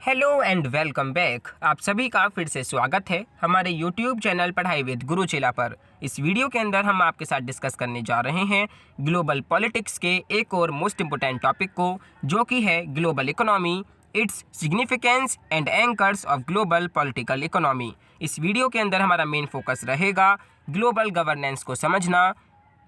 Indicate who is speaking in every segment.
Speaker 1: Hello and welcome back. आप सभी का फिर से स्वागत है हमारे यूट्यूब चैनल पढ़ाई विद गुरुचेला पर। इस वीडियो के अंदर हम आपके साथ डिस्कस करने जा रहे हैं ग्लोबल पॉलिटिक्स के एक और मोस्ट इम्पोर्टेंट टॉपिक को, जो कि है global economy, its significance and anchors of global political economy. इस वीडियो के अंदर हमारा मेन फोकस रहेगा ग्लोबल गवर्नेंस को समझना,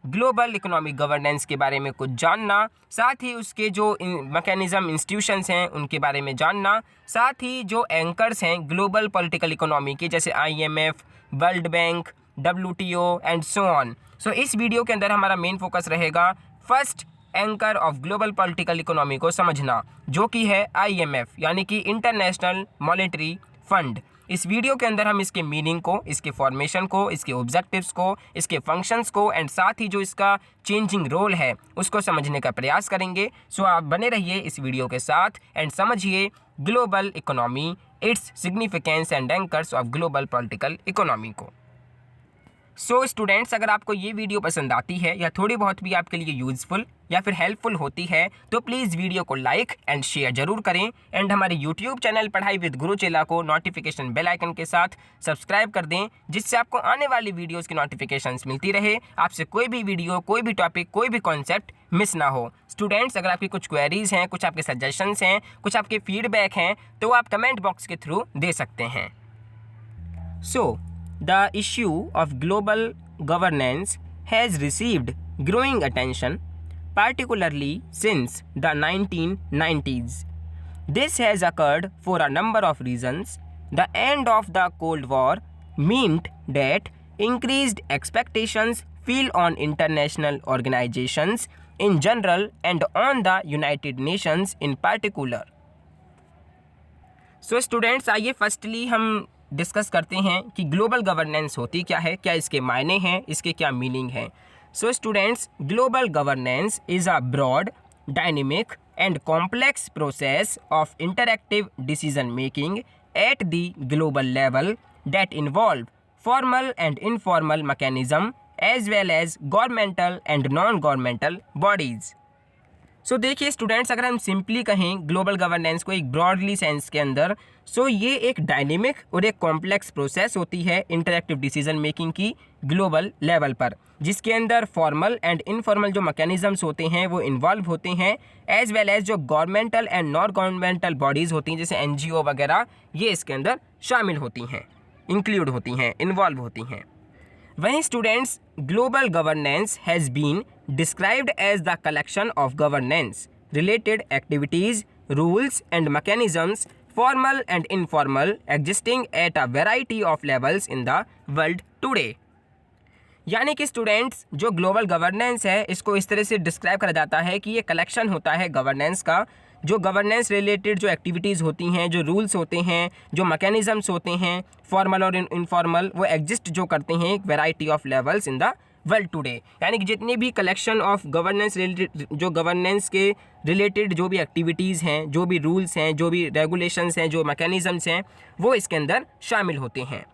Speaker 1: ग्लोबल इकोनॉमिक गवर्नेंस के बारे में कुछ जानना, साथ ही उसके जो मैकेनिज़्म इंस्टीट्यूशंस हैं उनके बारे में जानना, साथ ही जो एंकर्स हैं ग्लोबल पॉलिटिकल इकोनॉमी के जैसे IMF, world bank, WTO and so on. So इस वीडियो के अंदर हमारा मेन फोकस रहेगा first anchor of global political economy को समझना, जो कि है IMF यानी कि इंटरनेशनल मॉनेटरी फंड। इस वीडियो के अंदर हम इसके मीनिंग को, इसके फॉर्मेशन को, इसके ऑब्जेक्टिव्स को, इसके फंक्शंस को एंड साथ ही जो इसका चेंजिंग रोल है उसको समझने का प्रयास करेंगे। सो आप बने रहिए इस वीडियो के साथ एंड समझिए global economy, its significance and anchors of global political economy को। सो स्टूडेंट्स, अगर आपको ये वीडियो पसंद आती है या थोड़ी बहुत भी आपके लिए यूज़फुल या फिर हेल्पफुल होती है तो प्लीज़ वीडियो को लाइक एंड शेयर जरूर करें एंड हमारे यूट्यूब चैनल पढ़ाई विद गुरुचेला को नोटिफिकेशन बेल आइकन के साथ सब्सक्राइब कर दें, जिससे आपको आने वाली वीडियोस की नोटिफिकेशंस मिलती रहे, आपसे कोई भी वीडियो, कोई भी टॉपिक, कोई भी कॉन्सेप्ट मिस ना हो। स्टूडेंट्स, अगर आपकी कुछ क्वेरीज हैं, कुछ आपके सजेशंस हैं, कुछ आपके फीडबैक हैं तो आप कमेंट बॉक्स के थ्रू दे सकते हैं। सो the issue of global governance has received growing attention, particularly since the 1990s. This has occurred for a number of reasons. The end of the Cold War meant that increased expectations fell on international organizations in general and on the United Nations in particular. So students, आइए firstly हम discuss करते हैं कि global governance होती क्या है, क्या इसके मायने हैं, इसके क्या मीनिंग है। So students, global governance is a broad, dynamic and complex process of interactive decision making at the global level that involve formal and informal mechanism as well as governmental and non governmental bodies. सो देखिए students, अगर हम simply कहें global governance को एक broadly sense के अंदर, सो ये एक डायनेमिक और एक कॉम्प्लेक्स प्रोसेस होती है इंटरैक्टिव डिसीजन मेकिंग की ग्लोबल लेवल पर, जिसके अंदर फॉर्मल एंड इनफॉर्मल जो मैकेनिज्म्स होते हैं वो इन्वॉल्व होते हैं, एज वेल एज जो governmental and non governmental bodies होती हैं जैसे NGO वगैरह, ये इसके अंदर शामिल होती हैं, इंक्लूड होती हैं, इन्वॉल्व होती हैं। वहीं students, global governance has been described as the collection of governance related activities, rules and mechanisms, formal and informal, existing at a variety of levels in the world today. यानी कि students, जो global governance है इसको इस तरह से describe करा जाता है कि ये कलेक्शन होता है गवर्नेंस का, जो गवर्नेंस रिलेटेड जो एक्टिविटीज़ होती हैं, जो रूल्स होते हैं, जो मैकेनिज़म्स होते हैं, फॉर्मल और इनफॉर्मल, वो एग्जिस्ट जो करते हैं एक variety of levels in the world today. यानी कि जितनी भी कलेक्शन ऑफ गवर्नेंस रिलेटेड, जो गवर्नेंस के रिलेटेड जो भी एक्टिविटीज़ हैं, जो भी रूल्स हैं, जो भी रेगुलेशंस हैं, जो मैकेनिज़म्स हैं, वो इसके अंदर शामिल होते हैं।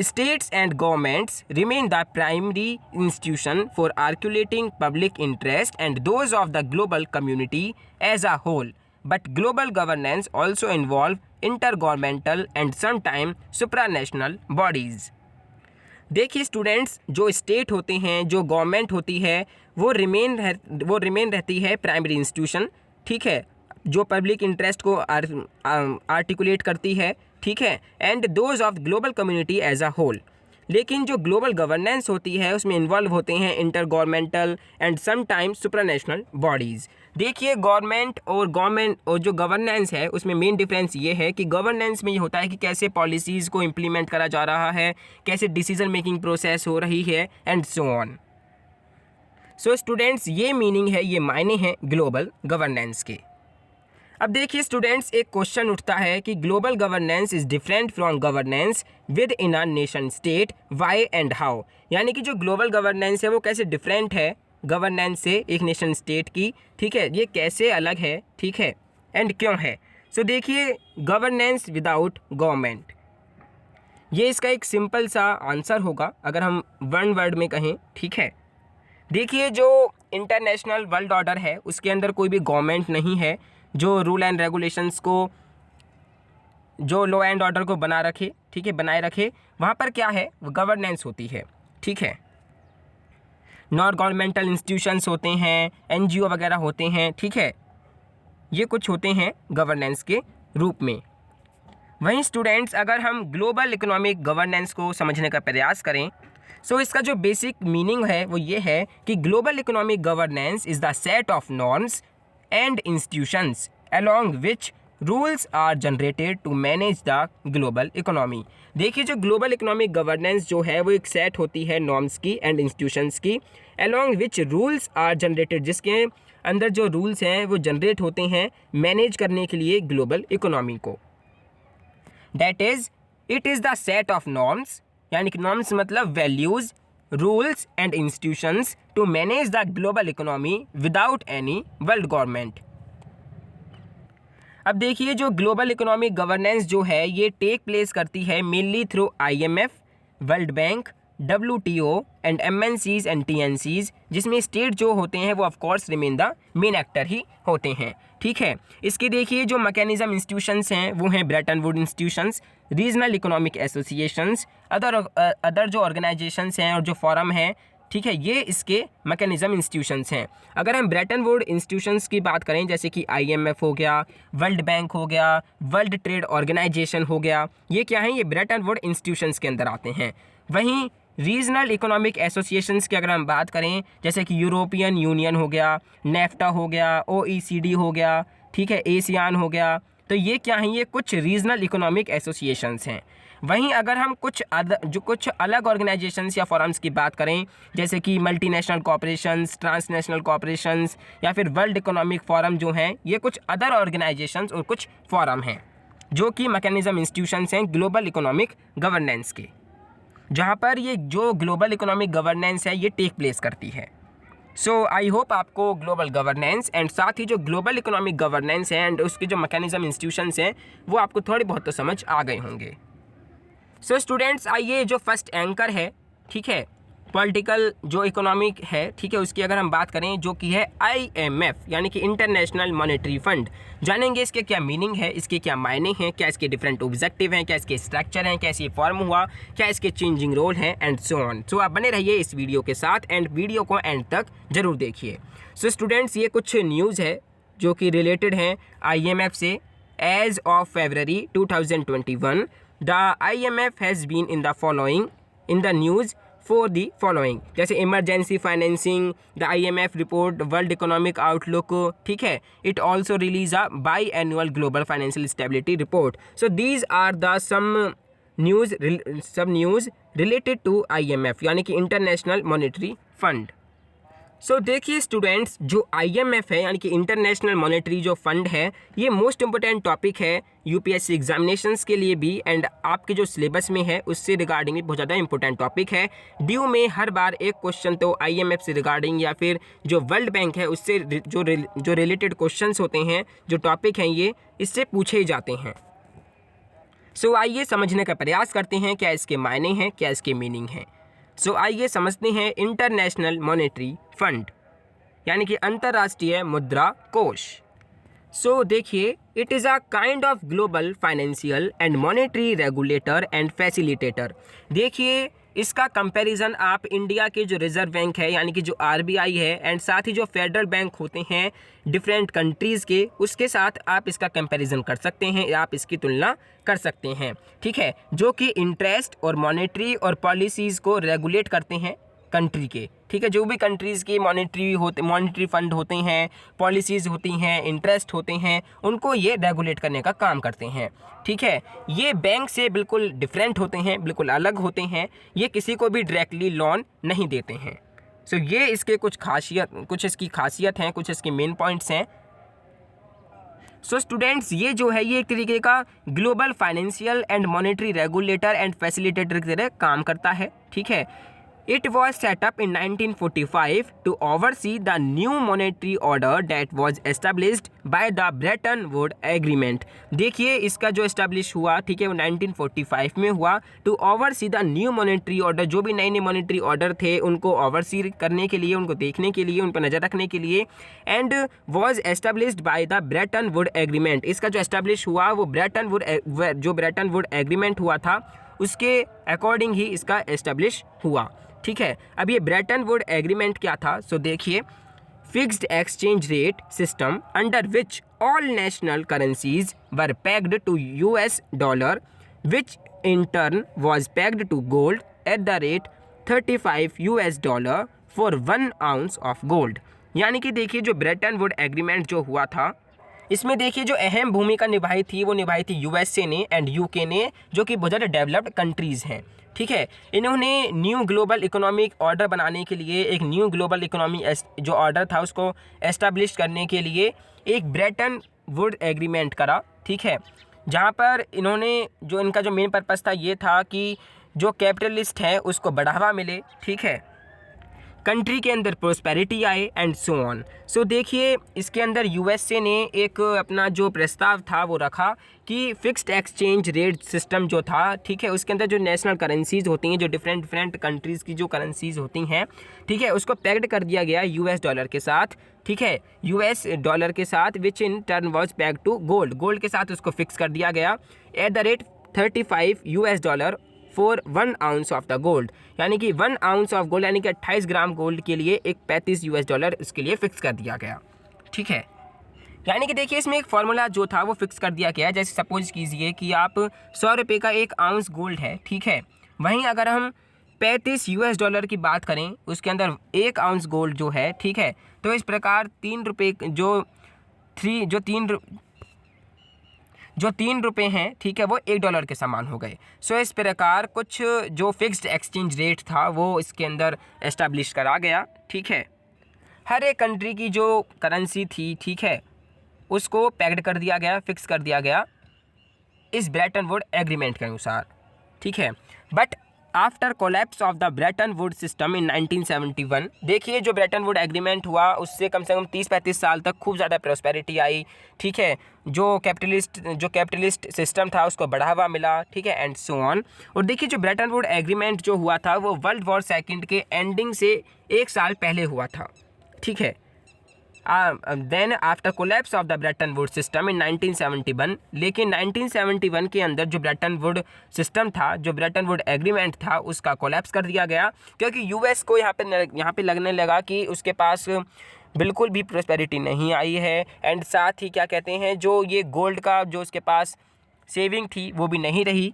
Speaker 1: States and governments remain the primary institution for articulating public interest and those of the global community as a whole. But global governance also involve intergovernmental and sometimes supranational bodies. देखिए students, जो state होते हैं, जो government होती है, वो remain रहती है प्राइमरी इंस्टीट्यूशन, ठीक है, जो पब्लिक इंटरेस्ट को आर्टिकुलेट करती है, ठीक है, and those of global community as a whole. लेकिन जो ग्लोबल गवर्नेंस होती है उसमें इन्वॉल्व होते हैं inter governmental and sometimes supranational bodies. देखिए गवर्नमेंट और जो गवर्नेंस है उसमें मेन डिफरेंस ये है कि गवर्नेंस में ये होता है कि कैसे पॉलिसीज़ को इम्प्लीमेंट करा जा रहा है, कैसे डिसीजन मेकिंग प्रोसेस हो रही है and so on. So students, ये मीनिंग है, ये मायने हैं ग्लोबल गवर्नेंस के। अब देखिए स्टूडेंट्स, एक क्वेश्चन उठता है कि global governance is different from governance within a nation state, why and how. यानी कि जो ग्लोबल गवर्नेंस है वो कैसे डिफरेंट है गवर्नेंस से एक नेशन स्टेट की, ठीक है, ये कैसे अलग है, ठीक है, एंड क्यों है। सो देखिए, गवर्नेंस विदाउट गवर्नमेंट, ये इसका एक सिंपल सा आंसर होगा अगर हम वन वर्ड में कहें, ठीक है। देखिए, जो इंटरनेशनल वर्ल्ड ऑर्डर है उसके अंदर कोई भी गवर्नमेंट नहीं है जो रूल एंड रेगुलेशंस को जो लॉ एंड ऑर्डर को बना रखे, ठीक है, बनाए रखे, वहाँ पर क्या है, गवर्नेंस होती है, ठीक है। नॉन गवर्नमेंटल इंस्टीट्यूशंस होते हैं, एनजीओ वगैरह होते हैं, ठीक है, ये कुछ होते हैं गवर्नेंस के रूप में। वहीं स्टूडेंट्स अगर हम ग्लोबल इकोनॉमिक गवर्नेंस को समझने का प्रयास करें, सो इसका जो बेसिक मीनिंग है वो ये है कि global economic governance is the set of norms and institutions along which rules are generated to manage the global economy. देखिए, जो ग्लोबल इकोनॉमिक गवर्नेंस जो है वो एक सेट होती है नॉर्म्स की एंड इंस्टीट्यूशंस की, along which rules are generated, जिसके अंदर जो रूल्स हैं वो जनरेट होते हैं मैनेज करने के लिए ग्लोबल इकोनॉमी को। That is it is the set of norms, यानी कि नॉर्म्स मतलब values, rules and institutions to manage the global economy without any world government. अब देखिए, जो ग्लोबल इकोनॉमिक गवर्नेंस जो है ये टेक प्लेस करती है mainly through IMF, world bank, WTO and MNCs and TNCs, जिसमें स्टेट जो होते हैं वो of course remain the main actor ही होते हैं, ठीक है। इसके देखिए जो मैकेनिज्म इंस्टीट्यूशंस हैं वो हैं Brayton would institutions, regional economic associations, other जो ऑर्गेनाइजेशंस हैं और जो फोरम हैं, ठीक है, ये इसके मैकेनिज्म इंस्टीट्यूशंस हैं। अगर हम ब्रेटन वुड इंस्टीट्यूशंस की बात करें, जैसे कि IMF हो गया, वर्ल्ड बैंक हो गया, वर्ल्ड ट्रेड ऑर्गेनाइजेशन हो गया, ये क्या हैं, ये ब्रेटन वुड इंस्टीट्यूशंस के अंदर आते हैं। वहीं रीजनल इकोनॉमिक एसोसिएशंस की अगर हम बात करें, जैसे कि यूरोपियन यूनियन हो गया, नेफ्टा हो गया, OECD हो गया, ठीक है, ASEAN हो गया, तो ये क्या हैं, ये कुछ रीजनल इकोनॉमिक एसोसिएशंस हैं। वहीं अगर हम कुछ अलग ऑर्गेनाइजेशंस या फोरम्स की बात करें, जैसे कि मल्टीनेशनल कॉर्पोरेशंस, ट्रांसनेशनल कॉर्पोरेशंस या फिर वर्ल्ड इकोनॉमिक फोरम जो हैं, ये कुछ अदर ऑर्गेनाइजेशंस और कुछ फोरम हैं जो कि मैकेनिज्म इंस्टीट्यूशंस हैं ग्लोबल इकोनॉमिक गवर्नेंस के, जहाँ पर ये जो ग्लोबल इकोनॉमिक गवर्नेंस है ये टेक प्लेस करती है। सो आई होप आपको ग्लोबल गवर्नेंस एंड साथ ही जो ग्लोबल इकोनॉमिक गवर्नेंस है एंड उसके जो मैकेनिज्म इंस्टीट्यूशंस हैं वो आपको थोड़ी बहुत तो समझ आ गए होंगे। सो स्टूडेंट्स, आइए जो फर्स्ट एंकर है, ठीक है, पॉलिटिकल जो इकोनॉमिक है, ठीक है, उसकी अगर हम बात करें जो कि है IMF यानी कि इंटरनेशनल मॉनेटरी फंड, जानेंगे इसके क्या मीनिंग है, इसके क्या मायने हैं, क्या इसके डिफरेंट ऑब्जेक्टिव हैं, क्या इसके स्ट्रक्चर हैं, कैसे फॉर्म हुआ, क्या इसके चेंजिंग रोल हैं एंड सो ऑन। सो आप बने रहिए इस वीडियो के साथ एंड वीडियो को एंड तक जरूर देखिए। सो स्टूडेंट्स, ये कुछ न्यूज़ है जो कि रिलेटेड हैं IMF से। As of February 2021 the IMF has been in the news for the following, जैसे emergency financing, the IMF report, world economic outlook, ठीक है, it also release a biannual global financial stability report. So these are the some news related to IMF यानी कि international monetary fund. सो देखिए students, जो IMF है यानी कि international monetary जो फंड है, ये मोस्ट इंपॉर्टेंट टॉपिक है UPSC एग्जामिनेशंस के लिए भी एंड आपके जो सिलेबस में है उससे रिगार्डिंग भी बहुत ज़्यादा इंपॉर्टेंट टॉपिक है। ड्यू में हर बार एक क्वेश्चन तो IMF से रिगार्डिंग या फिर जो वर्ल्ड बैंक है उससे जो रिलेटेड क्वेश्चंस होते हैं, जो टॉपिक हैं, ये इससे पूछे जाते हैं। सो आइए समझने का प्रयास करते हैं क्या इसके मायने हैं, क्या इसके मीनिंग है। सो आइए समझते हैं इंटरनेशनल मॉनेटरी फंड यानी कि अंतर्राष्ट्रीय मुद्रा कोष। सो देखिए, it is a kind of global financial and monetary regulator and facilitator. देखिए, इसका कंपैरिजन आप इंडिया के जो रिजर्व बैंक है यानी कि जो RBI है एंड साथ ही जो फेडरल बैंक होते हैं डिफरेंट कंट्रीज़ के, उसके साथ आप इसका कंपैरिजन कर सकते हैं, आप इसकी तुलना कर सकते हैं, ठीक है, जो कि इंटरेस्ट और मॉनेटरी और पॉलिसीज़ को रेगुलेट करते हैं कंट्री के, ठीक है। जो भी कंट्रीज़ की मॉनेटरी फंड होते हैं, पॉलिसीज़ होती हैं, इंटरेस्ट होते हैं, उनको ये रेगुलेट करने का काम करते हैं, ठीक है। ये बैंक से बिल्कुल डिफरेंट होते हैं, बिल्कुल अलग होते हैं, ये किसी को भी डायरेक्टली लोन नहीं देते हैं। सो ये इसके कुछ इसकी खासियत हैं, कुछ इसके मेन पॉइंट्स हैं। सो स्टूडेंट्स, ये जो है ये एक तरीके का global financial and monetary regulator and facilitator की तरह काम करता है, ठीक है। It was set up in 1945 to oversee the new monetary order that was established by the Bretton Woods Agreement. देखिए इसका जो एस्टेब्लिश हुआ, ठीक है, वो 1945 में हुआ, to oversee the new monetary order, जो भी नए नए मॉनेटरी ऑर्डर थे उनको ओवरसी करने के लिए, उनको देखने के लिए, उन पर नज़र रखने के लिए, and was established by the Bretton would agreement. इसका जो एस्टेब्लिश हुआ वो जो ब्रेटन वुड एग्रीमेंट हुआ था उसके अकॉर्डिंग ही इसका एस्टेब्लिश हुआ, ठीक है। अब ये ब्रेटन वुड एग्रीमेंट क्या था, सो देखिए, fixed exchange rate system under which all national currencies were pegged to US dollar which in turn was pegged to gold at the rate 35 US dollar for 1 ounce of gold. यानी कि देखिए जो Brayton would agreement जो हुआ था, इसमें देखिए जो अहम भूमिका निभाई थी वो निभाई थी USA ने एंड UK ने, जो कि बहुत ज़्यादा डेवलप्ड कंट्रीज़ हैं, ठीक है। इन्होंने न्यू ग्लोबल इकोनॉमिक ऑर्डर बनाने के लिए, एक न्यू ग्लोबल इकोनॉमी जो ऑर्डर था उसको एस्टैब्लिश करने के लिए एक ब्रेटन वुड एग्रीमेंट करा, ठीक है, जहाँ पर इन्होंने जो इनका जो मेन पर्पस था ये था कि जो कैपिटलिस्ट है उसको बढ़ावा मिले, ठीक है, कंट्री के अंदर प्रोस्पेरिटी आए एंड सो ऑन। सो देखिए इसके अंदर USA ने एक अपना जो प्रस्ताव था वो रखा कि फ़िक्स्ड एक्सचेंज रेट सिस्टम जो था, ठीक है, उसके अंदर जो नेशनल करेंसीज़ होती हैं, जो डिफरेंट कंट्रीज़ की जो करेंसीज़ होती हैं, ठीक है, उसको पेग्ड कर दिया गया US डॉलर के साथ, ठीक है, US डॉलर के साथ, which in turn was peg to gold के साथ उसको फिक्स कर दिया गया at the rate 35 US dollar for 1 ounce of the gold. यानी कि 1 ounce ऑफ गोल्ड यानी कि 28 ग्राम गोल्ड के लिए एक 35 US डॉलर इसके लिए फ़िक्स कर दिया गया, ठीक है। यानी कि देखिए इसमें एक फार्मूला जो था वो फिक्स कर दिया गया। जैसे सपोज कीजिए कि आप 100 रुपये का 1 ounce गोल्ड है, ठीक है, वहीं अगर हम 35 US डॉलर की बात करें, उसके अंदर 1 ounce गोल्ड जो है, ठीक है, तो इस प्रकार 3 रुपये जो 3 रुपये हैं, ठीक है, वो $1 के समान हो गए। सो इस प्रकार कुछ जो फिक्स्ड एक्सचेंज रेट था वो इसके अंदर एस्टैब्लिश करा गया, ठीक है। हर एक कंट्री की जो करेंसी थी, ठीक है, उसको पेग्ड कर दिया गया, फिक्स कर दिया गया इस ब्रेटन वुड एग्रीमेंट के अनुसार, ठीक है। But after collapse of the Bretton Wood system in 1971, देखिए जो ब्रेटन वुड एग्रीमेंट हुआ उससे कम से कम 30-35 साल तक खूब ज़्यादा प्रॉस्पेरिटी आई, ठीक है, जो कैपिटलिस्ट सिस्टम था उसको बढ़ावा मिला, ठीक है, एंड सो ऑन। और देखिए जो ब्रेटन वुड एग्रीमेंट जो हुआ था वो वर्ल्ड वॉर सेकेंड के एंडिंग से 1 साल पहले हुआ था, ठीक है। Then after collapse of the Bretton Wood system in 1971, लेकिन 1971 के अंदर जो ब्रेटन वुड सिस्टम था, जो ब्रेटन वुड एग्रीमेंट था, उसका कोलैप्स कर दिया गया, क्योंकि US को यहाँ पे लगने लगा कि उसके पास बिल्कुल भी प्रॉस्पेरिटी नहीं आई है, एंड साथ ही क्या कहते हैं, जो ये गोल्ड का जो उसके पास सेविंग थी वो भी नहीं रही।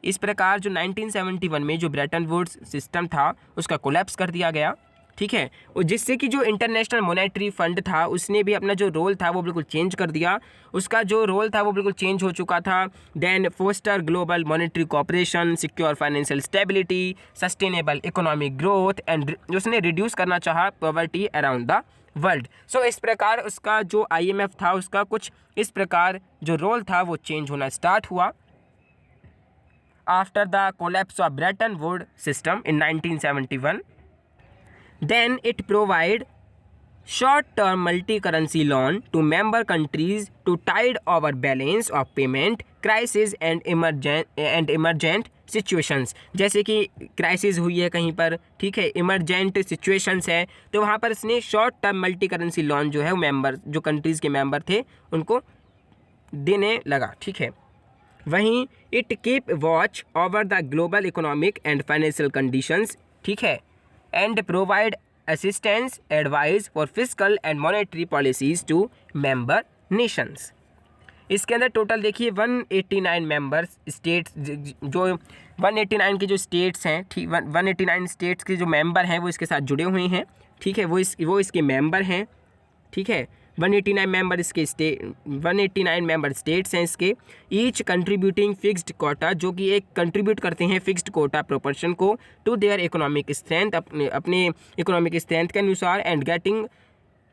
Speaker 1: इस प्रकार जो 1971 में जो ब्रेटन वुड्स सिस्टम था उसका कोलैप्स कर दिया गया, ठीक है, और जिससे कि जो इंटरनेशनल मॉनेटरी फंड था उसने भी अपना जो रोल था वो बिल्कुल चेंज कर दिया, उसका जो रोल था वो बिल्कुल चेंज हो चुका था। Then foster global monetary cooperation, secure financial stability, sustainable economic growth, and उसने रिड्यूस करना चाहा पॉवर्टी अराउंड द वर्ल्ड। सो इस प्रकार उसका जो IMF था उसका कुछ इस प्रकार जो रोल था वो चेंज होना स्टार्ट हुआ after the collapse of Brayton Wood system in 1971. Then it provide short-term multi-currency loan to member countries to tide over balance of payment crisis and emergent situations। जैसे कि क्राइसिस हुई है कहीं पर, ठीक है, इमरजेंट सिचुएशंस है, तो वहाँ पर इसने short term multi currency loan जो है वो मेंबर, जो कंट्रीज़ के मेंबर थे उनको देने लगा, ठीक है। वहीं it keep watch over the global economic and financial conditions, ठीक है, and provide assistance advice for physical and monetary policies to member nations. इसके अंदर टोटल देखिए 189 मेंबर्स स्टेट्स, जो 189 के जो स्टेट्स हैं, ठीक, 189 स्टेट्स के जो मेंबर हैं वो इसके साथ जुड़े हुए हैं, ठीक है, वो इसके मेंबर हैं, ठीक है। 189 मेंबर स्टेट्स हैं इसके, ईच कंट्रीब्यूटिंग फिक्स्ड कोटा, जो कि एक कंट्रीब्यूट करते हैं फिक्स्ड कोटा प्रोपोर्शन को टू देयर इकोनॉमिक स्ट्रेंथ, अपने इकोनॉमिक स्ट्रेंथ के अनुसार, एंड गेटिंग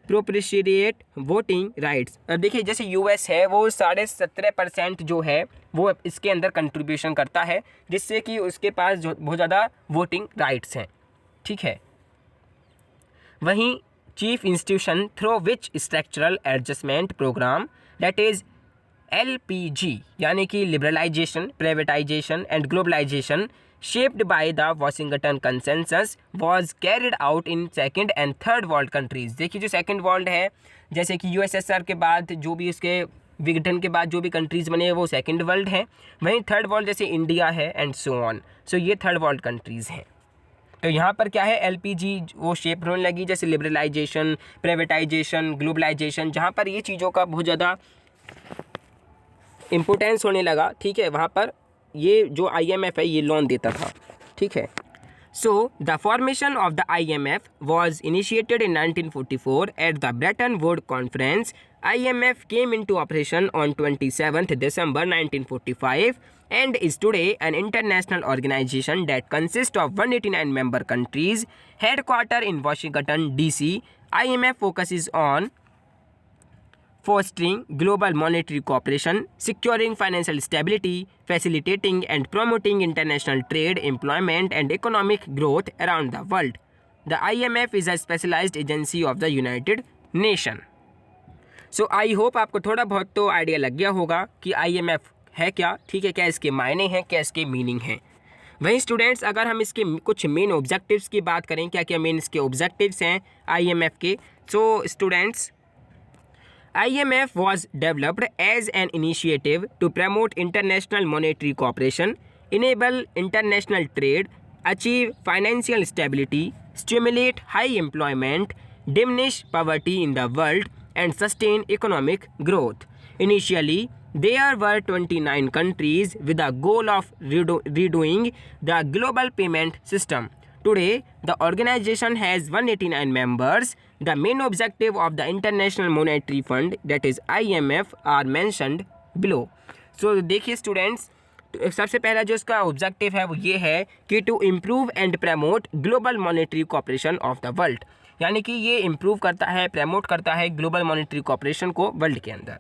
Speaker 1: प्रोप्रिशिएट वोटिंग राइट्स। अब देखिए जैसे US है वो 17.5% जो है वो इसके अंदर कंट्रीब्यूशन करता है, जिससे कि उसके पास जो बहुत ज़्यादा वोटिंग राइट्स हैं, ठीक है। वहीं chief institution through which structural adjustment program that is LPG यानी कि liberalisation, privatisation and globalisation shaped by the Washington Consensus was carried out in second and third world countries। देखिए जो सेकंड वर्ल्ड है, जैसे कि USSR के बाद जो भी उसके विघटन के बाद जो भी कंट्रीज़ बने वो सेकंड वर्ल्ड है, वहीं थर्ड वर्ल्ड जैसे इंडिया है एंड सो ऑन। सो ये थर्ड वर्ल्ड कंट्रीज़ हैं। तो यहाँ पर क्या है, LPG वो शेप होने लगी, जैसे लिबरलाइजेशन, प्राइवेटाइजेशन, ग्लोबलाइजेशन, जहाँ पर ये चीज़ों का बहुत ज़्यादा इम्पोर्टेंस होने लगा। ठीक है, वहाँ पर ये जो IMF है ये लोन देता था। ठीक है। So the formation of the IMF was initiated in 1944 at the Bretton would conference. IMF came into operation on 27th December 1945 and is today an international organization that consists of 189 member countries, headquartered in Washington, D.C. IMF focuses on fostering global monetary cooperation, securing financial stability, facilitating and promoting international trade, employment and economic growth around the world. The IMF is a specialized agency of the United Nations. So I hope आपको थोड़ा बहुत तो idea लग गया होगा कि IMF है क्या, ठीक है, क्या इसके मायने हैं, क्या इसके मीनिंग हैं। वहीं स्टूडेंट्स अगर हम इसके कुछ मेन ऑब्जेक्टिव्स की बात करें, क्या क्या मेन इसके ऑब्जेक्टिव्स हैं IMF के। So students, IMF was developed as an initiative to promote international monetary cooperation, enable international trade, achieve financial stability, stimulate high employment, diminish poverty in the world, and sustain economic growth. Initially, there were 29 countries with the goal of redoing the global payment system. Today, the organization has 189 members. The main objective of the International Monetary Fund, that is IMF, are mentioned below. So देखिए students, सबसे पहला जो इसका objective है वो ये है कि to improve and promote global monetary cooperation of the world, यानी कि ये इम्प्रूव करता है, प्रमोट करता है ग्लोबल मॉनेटरी कोऑपरेशन को वर्ल्ड के अंदर।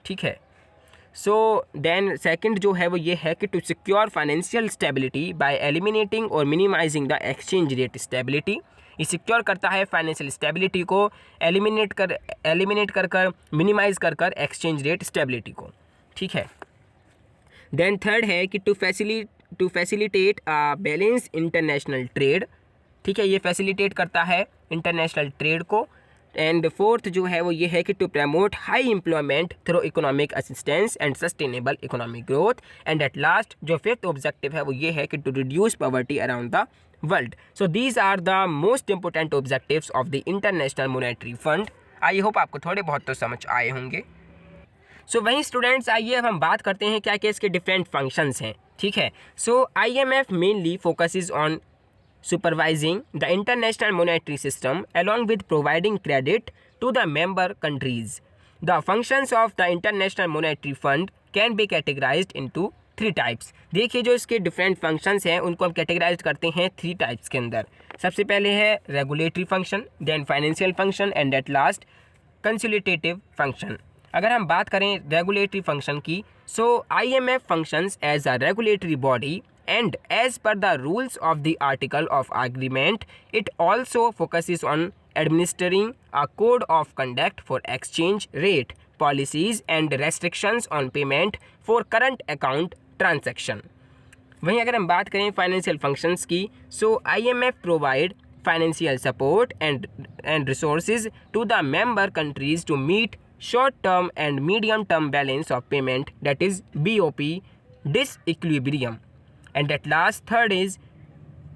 Speaker 1: ठीक है। सो देन सेकंड जो है वो ये है कि to secure financial stability by eliminating और minimising the exchange rate stability. ये सिक्योर करता है फाइनेंशियल स्टेबिलिटी को, एलिमिनेट कर मिनिमाइज कर एक्सचेंज रेट स्टेबिलिटी को। ठीक है। देन थर्ड है कि to facilitate balance international trade. ठीक है, ये फैसिलिटेट करता है इंटरनेशनल ट्रेड को। एंड फोर्थ जो है वो ये है कि to promote high employment through economic assistance and sustainable economic growth. And at last जो फिफ्थ ऑब्जेक्टिव है वो ये है कि to reduce poverty around the world. So these are the most important objectives of the international monetary fund. I hope आपको थोड़े बहुत तो समझ आए होंगे। सो वहीं स्टूडेंट्स आइए अब हम बात करते हैं क्या क्या इसके डिफरेंट फंक्शंस हैं। ठीक है। सो IMF mainly focuses on supervising the international monetary system along with providing credit to the member countries. The functions of the International Monetary Fund can be categorized into 3 types. देखिए जो इसके different functions हैं उनको हम categorise करते हैं 3 types के अंदर। सबसे पहले है regulatory function, then financial function and at last consolidative function. अगर हम बात करें रेगुलेटरी फंक्शन की, सो IMF functions as a regulatory body and as per the rules of the article of agreement, it also focuses on administering a code of conduct for exchange rate policies and restrictions on payment for current account transaction. वहीं अगर हम बात करें financial functions की, सो IMF provide financial support and resources to the member countries to meet short term and medium term balance of payment, that is BOP disequilibrium. And at last third is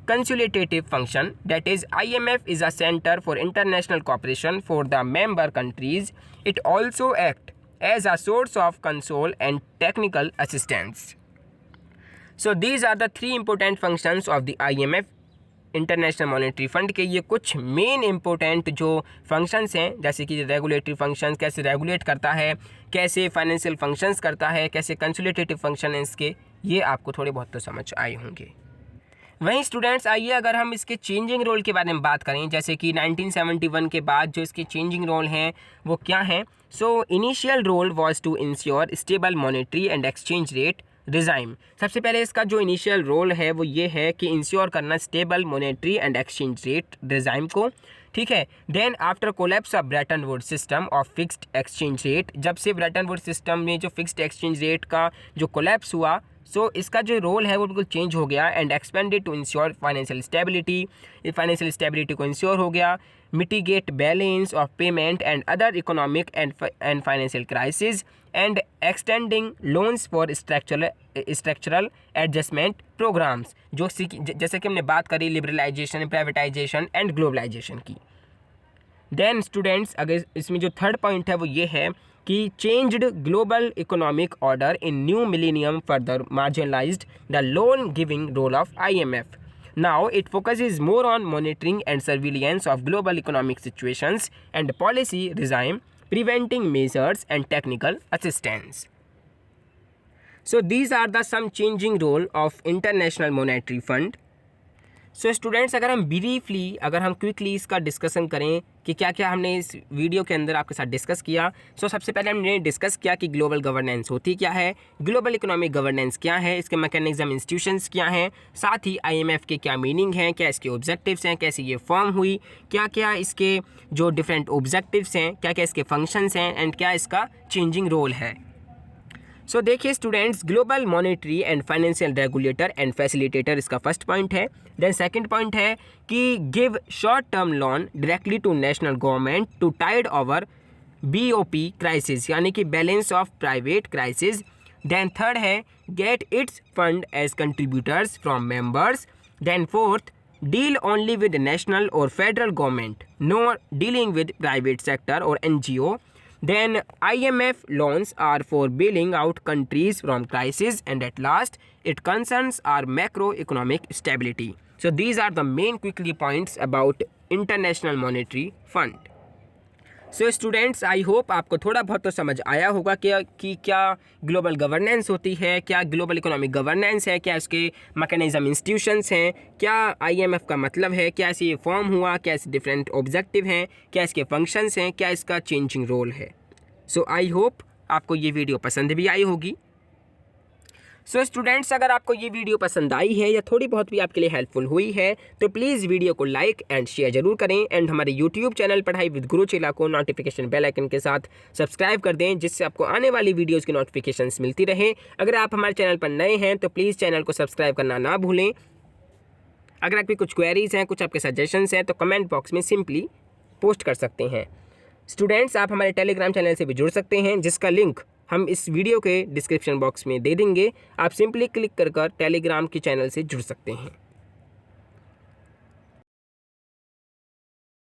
Speaker 1: consultative function, that is IMF is a center for international cooperation for the member countries. It also acts as a source of console and technical assistance. So these are the 3 important functions of the IMF international monetary fund के। ये कुछ main important जो functions हैं, जैसे कि regulatory functions कैसे regulate करता है, कैसे फाइनेंशियल फंक्शंस करता है, कैसे कंसोलिडेटिव फंक्शन है इसके, ये आपको थोड़े बहुत तो समझ आए होंगे। वहीं स्टूडेंट्स आइए अगर हम इसके चेंजिंग रोल के बारे में बात करें, जैसे कि 1971 के बाद जो इसके चेंजिंग रोल हैं वो क्या हैं। So initial role was to ensure stable monetary and exchange rate regime. सबसे पहले इसका जो इनिशियल रोल है वो ये है कि इंश्योर करना stable monetary and exchange rate regime को, ठीक है। Then after collapse of Bretton Woods system of fixed exchange rate, जब से ब्रेटन वुड्स सिस्टम में जो फिक्स्ड एक्सचेंज रेट का जो कोलैप्स हुआ, सो इसका जो रोल है वो बिल्कुल चेंज हो गया and expanded to insure financial stability, financial stability को इंश्योर हो गया, mitigate balance of payment and other economic and financial crisis and extending loans for structural adjustment programmes, जो जैसे कि हमने बात करी लिबरलाइजेशन, प्राइवेटाइजेशन एंड ग्लोबलाइजेशन की। देन स्टूडेंट्स, अगर इसमें जो थर्ड पॉइंट है वो ये है कि changed global economic order in new millennium further marginalised the loan giving role of IMF. Now it focuses more on monitoring and surveillance of global economic situations and policy regime, preventing measures and technical assistance. So these are the some changing role of International Monetary Fund. So students, अगर हम briefly, अगर हम quickly इसका discussion करें कि क्या क्या हमने इस वीडियो के अंदर आपके साथ डिस्कस किया। सो सबसे पहले हमने डिस्कस किया कि ग्लोबल गवर्नेंस होती क्या है, ग्लोबल इकोनॉमिक गवर्नेंस क्या है, इसके मैकेनिज्म इंस्टीट्यूशंस क्या हैं, साथ ही IMF के क्या मीनिंग है, क्या इसके ऑब्जेक्टिव्स हैं, कैसे ये फॉर्म हुई, क्या क्या इसके जो डिफरेंट ऑब्जेक्टिव्स हैं, क्या क्या इसके फंक्शंस हैं एंड क्या इसका चेंजिंग रोल है। सो देखिए students, global monetary and financial regulator and facilitator इसका फर्स्ट पॉइंट है। देन सेकंड पॉइंट है कि give short term loan directly to national government to tide over BOP crisis, यानी कि balance of private crisis. Then third है get its fund as contributors from members. Then fourth, deal only with national और federal government, no dealing with private sector और NGO. Then IMF loans are for bailing out countries from crisis, and at last it concerns our macroeconomic stability. So these are the main quickly points about International Monetary Fund. So students, I hope आपको थोड़ा बहुत तो समझ आया होगा कि क्या global governance होती है, क्या ग्लोबल इकोनॉमिक गवर्नेंस है, क्या इसके मैकेनिज्म इंस्टीट्यूशंस हैं, क्या IMF का मतलब है, क्या ऐसे ये फॉर्म हुआ, क्या ऐसे डिफरेंट ऑब्जेक्टिव हैं, क्या इसके फंक्शंस हैं, क्या इसका चेंजिंग रोल है। सो आई होप आपको ये वीडियो पसंद भी आई होगी। सो स्टूडेंट्स, अगर आपको ये वीडियो पसंद आई है या थोड़ी बहुत भी आपके लिए हेल्पफुल हुई है तो प्लीज़ वीडियो को लाइक एंड शेयर जरूर करें एंड हमारे यूट्यूब चैनल पढ़ाई विद गुरु चेला को नोटिफिकेशन बेल आइकन के साथ सब्सक्राइब कर दें, जिससे आपको आने वाली वीडियोज़ की नोटिफिकेशंस मिलती रहे। अगर आप हमारे चैनल पर नए हैं तो प्लीज़ चैनल को सब्सक्राइब करना ना भूलें। अगर आपकी कुछ क्वेरीज़ हैं, कुछ आपके सजेशंस हैं तो कमेंट बॉक्स में सिंपली पोस्ट कर सकते हैं। स्टूडेंट्स, आप हमारे टेलीग्राम चैनल से भी जुड़ सकते हैं, जिसका लिंक हम इस वीडियो के डिस्क्रिप्शन बॉक्स में दे देंगे। आप सिंपली क्लिक कर टेलीग्राम के चैनल से जुड़ सकते हैं।